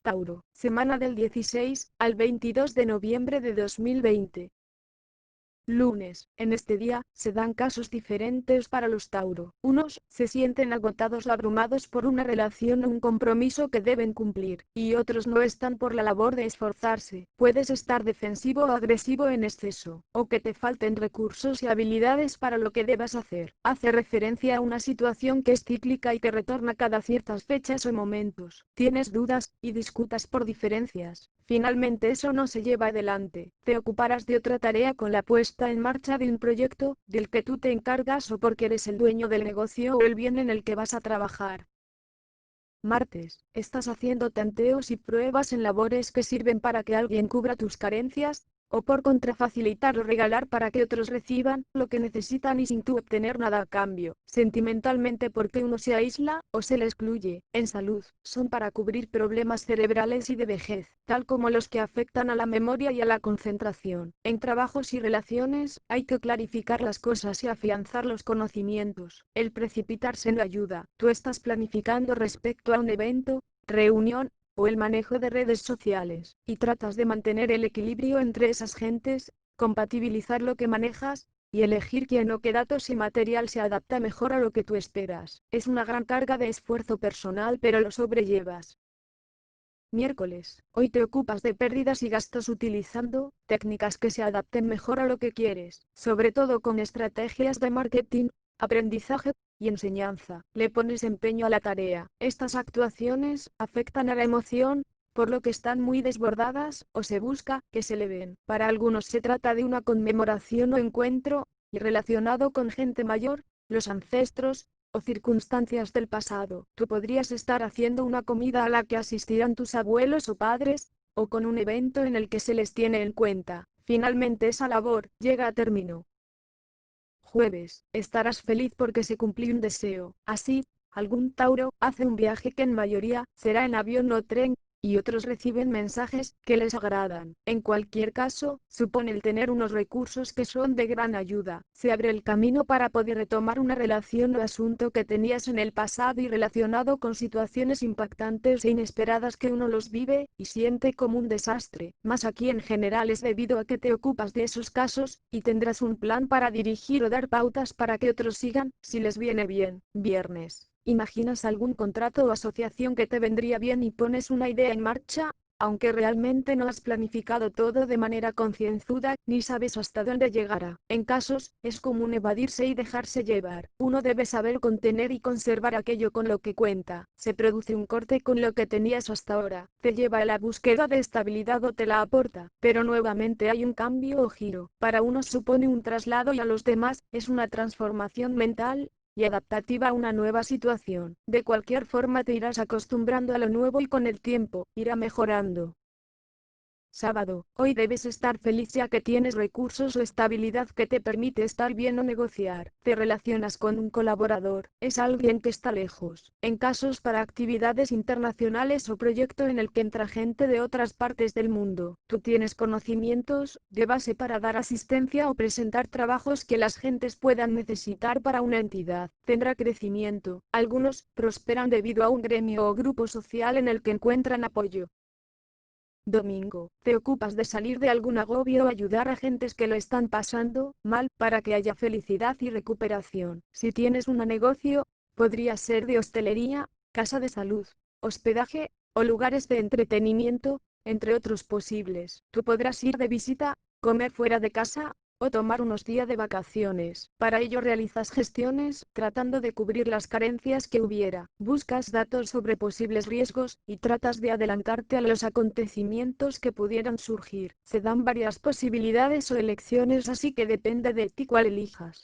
Tauro, semana del 16 al 22 de noviembre de 2020. Lunes. En este día, se dan casos diferentes para los Tauro. Unos se sienten agotados o abrumados por una relación o un compromiso que deben cumplir, y otros no están por la labor de esforzarse. Puedes estar defensivo o agresivo en exceso, o que te falten recursos y habilidades para lo que debas hacer. Hace referencia a una situación que es cíclica y que retorna cada ciertas fechas o momentos. Tienes dudas, y discutas por diferencias. Finalmente eso no se lleva adelante. Te ocuparás de otra tarea con la puesta en marcha de un proyecto, del que tú te encargas o porque eres el dueño del negocio o el bien en el que vas a trabajar. Martes. Estás haciendo tanteos y pruebas en labores que sirven para que alguien cubra tus carencias, o por contra facilitar o regalar para que otros reciban lo que necesitan y sin tú obtener nada a cambio. Sentimentalmente porque uno se aísla, o se le excluye. En salud, son para cubrir problemas cerebrales y de vejez, tal como los que afectan a la memoria y a la concentración. En trabajos y relaciones, hay que clarificar las cosas y afianzar los conocimientos. El precipitarse no ayuda. Tú estás planificando respecto a un evento, reunión, o el manejo de redes sociales, y tratas de mantener el equilibrio entre esas gentes, compatibilizar lo que manejas, y elegir quién o qué datos y material se adapta mejor a lo que tú esperas. Es una gran carga de esfuerzo personal, pero lo sobrellevas. Miércoles. Hoy te ocupas de pérdidas y gastos utilizando técnicas que se adapten mejor a lo que quieres, sobre todo con estrategias de marketing, aprendizaje y enseñanza. Le pones empeño a la tarea. Estas actuaciones afectan a la emoción, por lo que están muy desbordadas, o se busca que se eleven. Para algunos se trata de una conmemoración o encuentro, y relacionado con gente mayor, los ancestros, o circunstancias del pasado. Tú podrías estar haciendo una comida a la que asistirán tus abuelos o padres, o con un evento en el que se les tiene en cuenta. Finalmente esa labor llega a término. Jueves, estarás feliz porque se cumplió un deseo. Así, algún Tauro hace un viaje que en mayoría será en avión o tren, y otros reciben mensajes que les agradan. En cualquier caso, supone el tener unos recursos que son de gran ayuda. Se abre el camino para poder retomar una relación o asunto que tenías en el pasado y relacionado con situaciones impactantes e inesperadas que uno los vive y siente como un desastre. Más aquí en general es debido a que te ocupas de esos casos, y tendrás un plan para dirigir o dar pautas para que otros sigan, si les viene bien. Viernes. ¿Imaginas algún contrato o asociación que te vendría bien y pones una idea en marcha? Aunque realmente no has planificado todo de manera concienzuda, ni sabes hasta dónde llegará. En casos, es común evadirse y dejarse llevar. Uno debe saber contener y conservar aquello con lo que cuenta. Se produce un corte con lo que tenías hasta ahora. Te lleva a la búsqueda de estabilidad o te la aporta. Pero nuevamente hay un cambio o giro. Para unos supone un traslado y a los demás, es una transformación mental y adaptativa a una nueva situación. De cualquier forma te irás acostumbrando a lo nuevo y con el tiempo, irá mejorando. Sábado. Hoy debes estar feliz ya que tienes recursos o estabilidad que te permite estar bien o negociar. Te relacionas con un colaborador, es alguien que está lejos. En casos para actividades internacionales o proyecto en el que entra gente de otras partes del mundo, tú tienes conocimientos de base para dar asistencia o presentar trabajos que las gentes puedan necesitar para una entidad. Tendrá crecimiento. Algunos prosperan debido a un gremio o grupo social en el que encuentran apoyo. Domingo, te ocupas de salir de algún agobio o ayudar a gentes que lo están pasando mal para que haya felicidad y recuperación. Si tienes un negocio, podría ser de hostelería, casa de salud, hospedaje, o lugares de entretenimiento, entre otros posibles. Tú podrás ir de visita, comer fuera de casa, o tomar unos días de vacaciones. Para ello realizas gestiones, tratando de cubrir las carencias que hubiera. Buscas datos sobre posibles riesgos, y tratas de adelantarte a los acontecimientos que pudieran surgir. Se dan varias posibilidades o elecciones, así que depende de ti cuál elijas.